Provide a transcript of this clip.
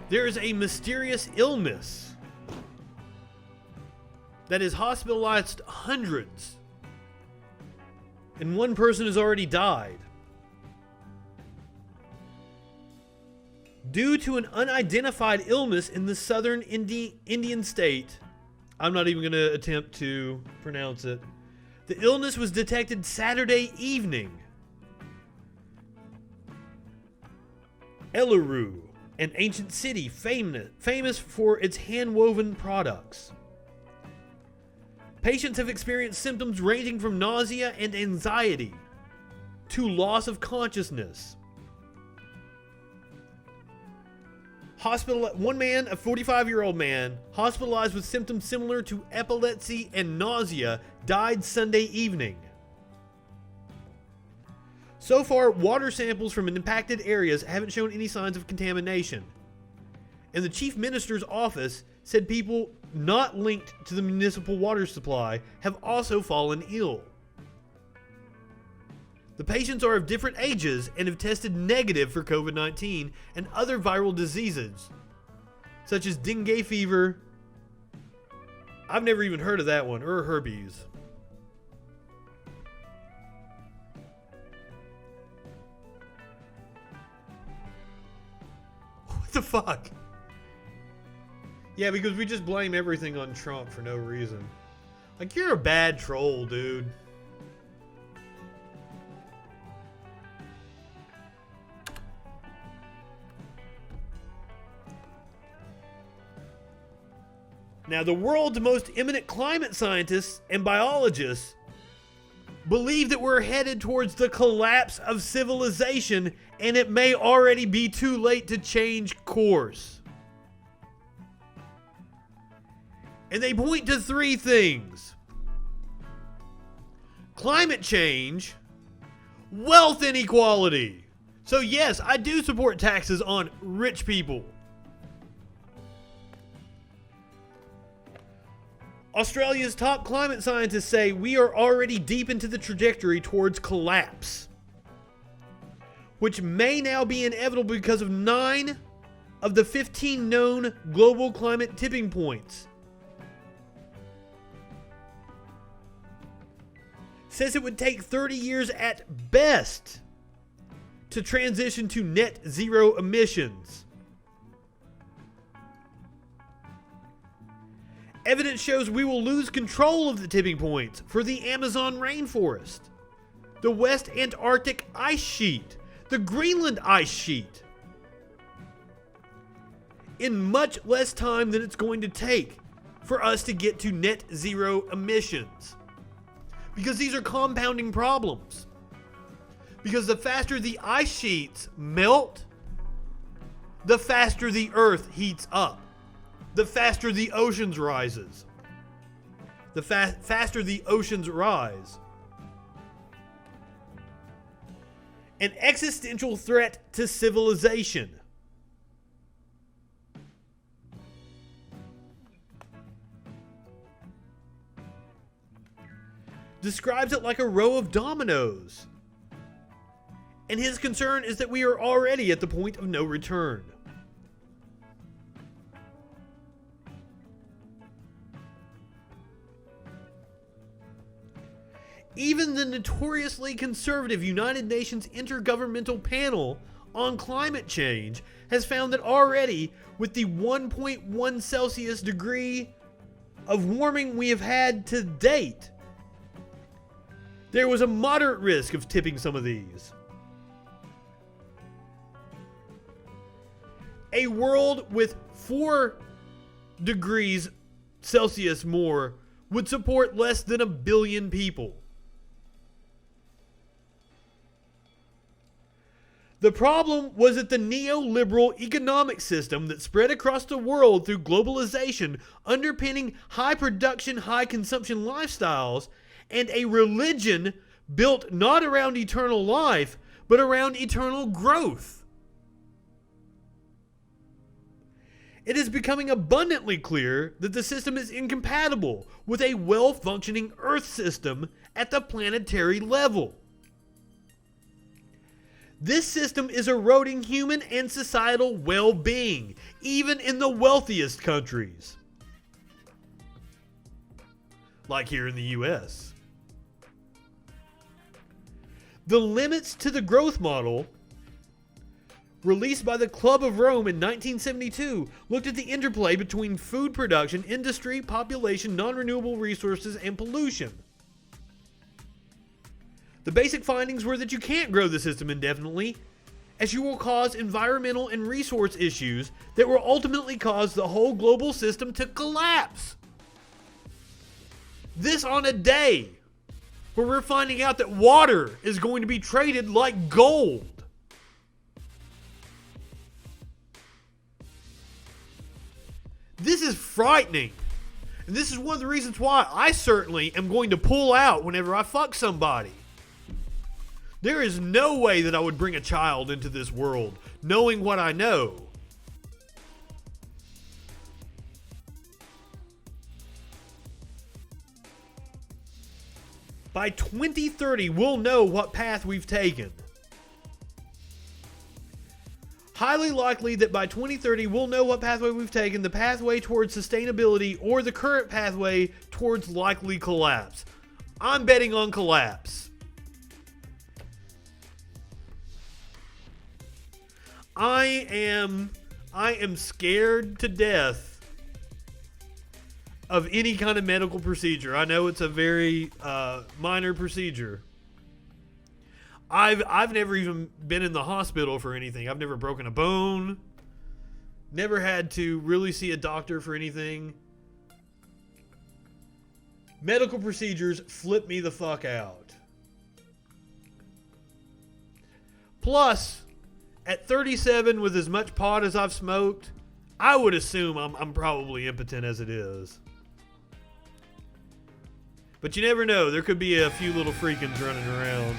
There is a mysterious illness that has hospitalized hundreds, and one person has already died due to an unidentified illness in the southern Indian state. I'm not even going to attempt to pronounce it. The illness was detected Saturday evening. Eluru, an ancient city famous for its hand-woven products. Patients have experienced symptoms ranging from nausea and anxiety to loss of consciousness. One man, a 45-year-old man, hospitalized with symptoms similar to epilepsy and nausea, died Sunday evening. So far, water samples from impacted areas haven't shown any signs of contamination. And the Chief Minister's office said people not linked to the municipal water supply have also fallen ill. The patients are of different ages and have tested negative for COVID-19 and other viral diseases, such as dengue fever. I've never even heard of that one, or herpes. What the fuck? Yeah, because we just blame everything on Trump for no reason. Like, you're a bad troll, dude. Now, the world's most eminent climate scientists and biologists believe that we're headed towards the collapse of civilization, and it may already be too late to change course. And they point to three things: climate change, wealth inequality. So yes, I do support taxes on rich people. Australia's top climate scientists say we are already deep into the trajectory towards collapse, which may now be inevitable because of 9 of the 15 known global climate tipping points. Says it would take 30 years at best to transition to net zero emissions. Evidence shows we will lose control of the tipping points for the Amazon rainforest, the West Antarctic ice sheet, the Greenland ice sheet, in much less time than it's going to take for us to get to net zero emissions. Because these are compounding problems. Because the faster the ice sheets melt, the faster the Earth heats up. The faster the oceans rises. The faster the oceans rise. An existential threat to civilization. Describes it like a row of dominoes. And his concern is that we are already at the point of no return. Even the notoriously conservative United Nations Intergovernmental Panel on Climate Change has found that already, with the 1.1 Celsius degree of warming we have had to date, there was a moderate risk of tipping some of these. A world with 4 degrees Celsius more would support less than 1 billion people. The problem was that the neoliberal economic system that spread across the world through globalization, underpinning high production, high consumption lifestyles, and a religion built not around eternal life, but around eternal growth. It is becoming abundantly clear that the system is incompatible with a well-functioning Earth system at the planetary level. This system is eroding human and societal well-being, even in the wealthiest countries. Like here in the US. The limits to the growth model, released by the Club of Rome in 1972, looked at the interplay between food production, industry, population, non-renewable resources, and pollution. The basic findings were that you can't grow the system indefinitely, as you will cause environmental and resource issues that will ultimately cause the whole global system to collapse. This on a day where we're finding out that water is going to be traded like gold. This is frightening. And this is one of the reasons why I certainly am going to pull out whenever I fuck somebody. There is no way that I would bring a child into this world knowing what I know. By 2030, we'll know what path we've taken. Highly likely that by 2030, we'll know what pathway we've taken, the pathway towards sustainability or the current pathway towards likely collapse. I'm betting on collapse. I am scared to death of any kind of medical procedure. I know it's a very minor procedure. I've never even been in the hospital for anything. I've never broken a bone. Never had to really see a doctor for anything. Medical procedures flip me the fuck out. Plus, at 37 with as much pot as I've smoked, I would assume I'm probably impotent as it is. But you never know. There could be a few little freakins running around.